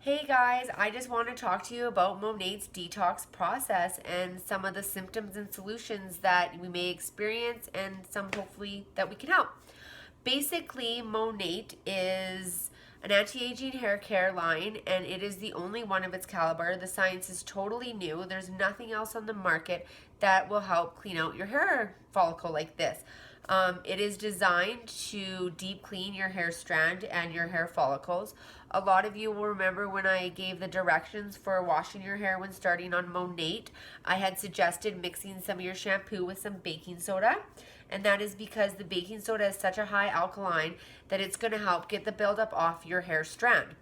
Hey guys, I just want to talk to you about Monat's detox process and some of the symptoms and solutions that we may experience and some hopefully that we can help. Basically, Monat is an anti-aging hair care line and it is the only one of its caliber. The science is totally new. There's nothing else on the market that will help clean out your hair follicle like this. It is designed to deep clean your hair strand and your hair follicles. A lot of you will remember when I gave the directions for washing your hair when starting on Monat, I had suggested mixing some of your shampoo with some baking soda. And that is because the baking soda is such a high alkaline that it's going to help get the buildup off your hair strand.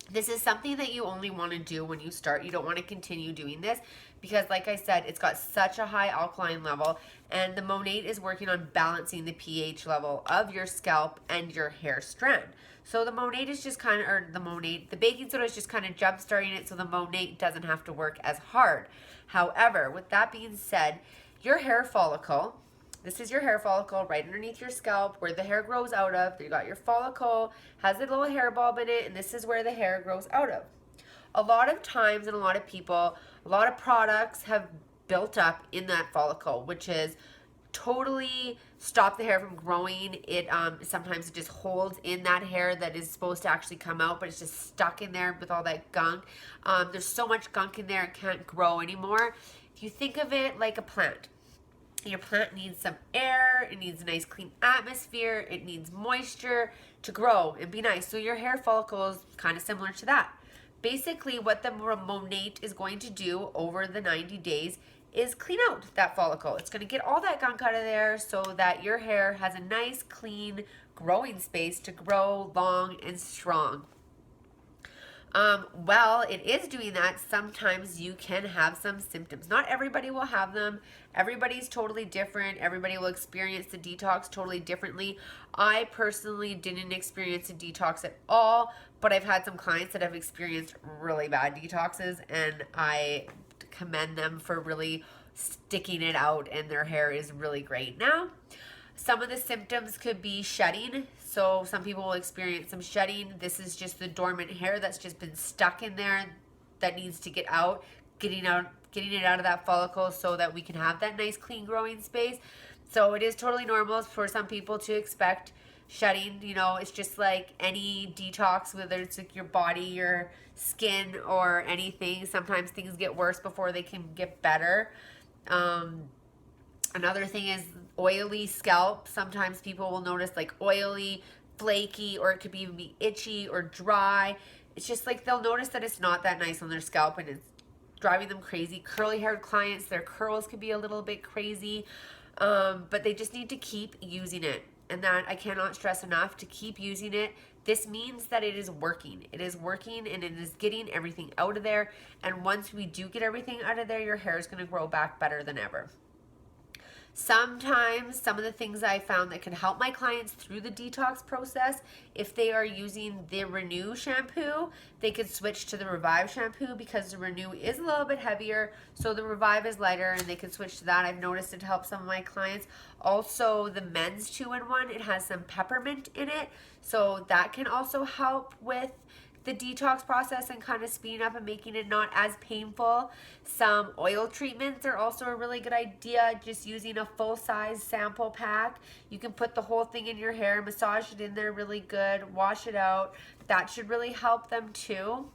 This is something that you only want to do when you start. You don't want to continue doing this because, like I said, it's got such a high alkaline level, and the Monat is working on balancing the pH level of your scalp and your hair strand. So the Monat is just kind of, or the baking soda is just kind of jump starting it so the Monat doesn't have to work as hard. However, with that being said, your hair follicle, this is your hair follicle right underneath your scalp where the hair grows out of. You got your follicle, has a little hair bulb in it, and this is where the hair grows out of. A lot of times and a lot of people, a lot of products have built up in that follicle, which is totally stop the hair from growing. It sometimes it just holds in that hair that is supposed to actually come out, but it's just stuck in there with all that gunk. There's so much gunk in there it can't grow anymore. If you think of it like a plant, your plant needs some air, it needs a nice clean atmosphere, it needs moisture to grow and be nice. So your hair follicle is kind of similar to that. Basically, what the Monat is going to do over the 90 days is clean out that follicle. It's going to get all that gunk out of there so that your hair has a nice, clean, growing space to grow long and strong. Well, it is doing that. Sometimes you can have some symptoms. Not everybody will have them. Everybody's totally different. Everybody will experience the detox totally differently. I personally didn't experience a detox at all, but I've had some clients that have experienced really bad detoxes, and I commend them for really sticking it out, and their hair is really great now. Some of the symptoms could be shedding. So some people will experience some shedding. This is just the dormant hair that's just been stuck in there that needs to get out, getting it out of that follicle so that we can have that nice clean growing space. So it is totally normal for some people to expect shedding. You know, it's just like any detox, whether it's like your body, your skin, or anything. Sometimes things get worse before they can get better. Another thing is oily scalp. Sometimes people will notice like oily, flaky, or it could even be itchy or dry. It's just like they'll notice that it's not that nice on their scalp and it's driving them crazy. Curly haired clients, their curls could be a little bit crazy, but they just need to keep using it. And that I cannot stress enough, to keep using it. This means that it is working. It is working and it is getting everything out of there. And once we do get everything out of there, your hair is going to grow back better than ever. Sometimes some of the things I found that can help my clients through the detox process, if they are using the Renew shampoo, they could switch to the Revive shampoo because the Renew is a little bit heavier, so the Revive is lighter, and they can switch to that. I've noticed it helps some of my clients. Also, the men's 2-in-1, it has some peppermint in it, so that can also help with the detox process and kind of speeding up and making it not as painful. Some oil treatments are also a really good idea, just using a full-size sample pack. You can put the whole thing in your hair, massage it in there really good, wash it out. That should really help them too.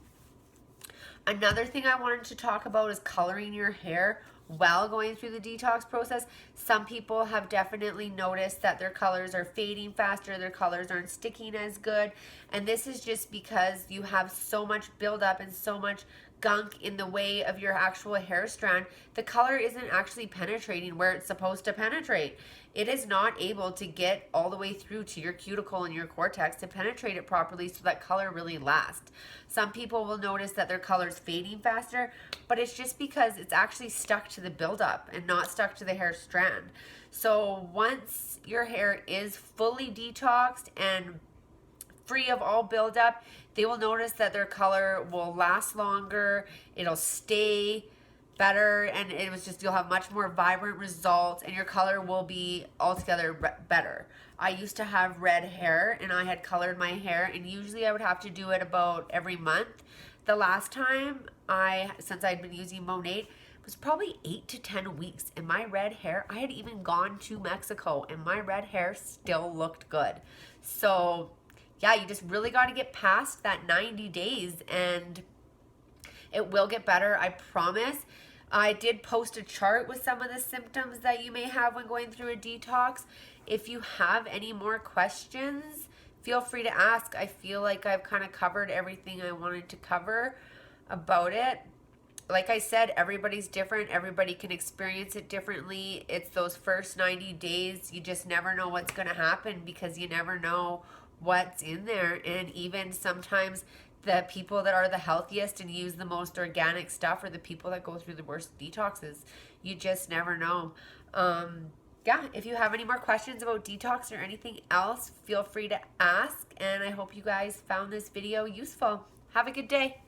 Another thing I wanted to talk about is coloring your hair while going through the detox process. Some people have definitely noticed that their colors are fading faster, their colors aren't sticking as good, and this is just because you have so much buildup and so much gunk in the way of your actual hair strand. The color isn't actually penetrating where it's supposed to penetrate. It is not able to get all the way through to your cuticle and your cortex to penetrate it properly so that color really lasts. Some people will notice that their color's fading faster, but it's just because it's actually stuck to the buildup and not stuck to the hair strand. So once your hair is fully detoxed and free of all buildup, they will notice that their color will last longer, it'll stay better, and it was just, you'll have much more vibrant results and your color will be altogether better. I used to have red hair and I had colored my hair, and usually I would have to do it about every month. the last time since I'd been using Monat, it was probably 8 to 10 weeks, and my red hair, I had even gone to Mexico and my red hair still looked good. So yeah, you just really got to get past that 90 days and it will get better, I promise. I did post a chart with some of the symptoms that you may have when going through a detox. If you have any more questions, feel free to ask. I feel like I've kind of covered everything I wanted to cover about it. Like I said, everybody's different. Everybody can experience it differently. It's those first 90 days. You just never know what's going to happen because you never know what's in there. And even sometimes the people that are the healthiest and use the most organic stuff are the people that go through the worst detoxes. You just never know. Yeah, if you have any more questions about detox or anything else, feel free to ask. And I hope you guys found this video useful. Have a good day.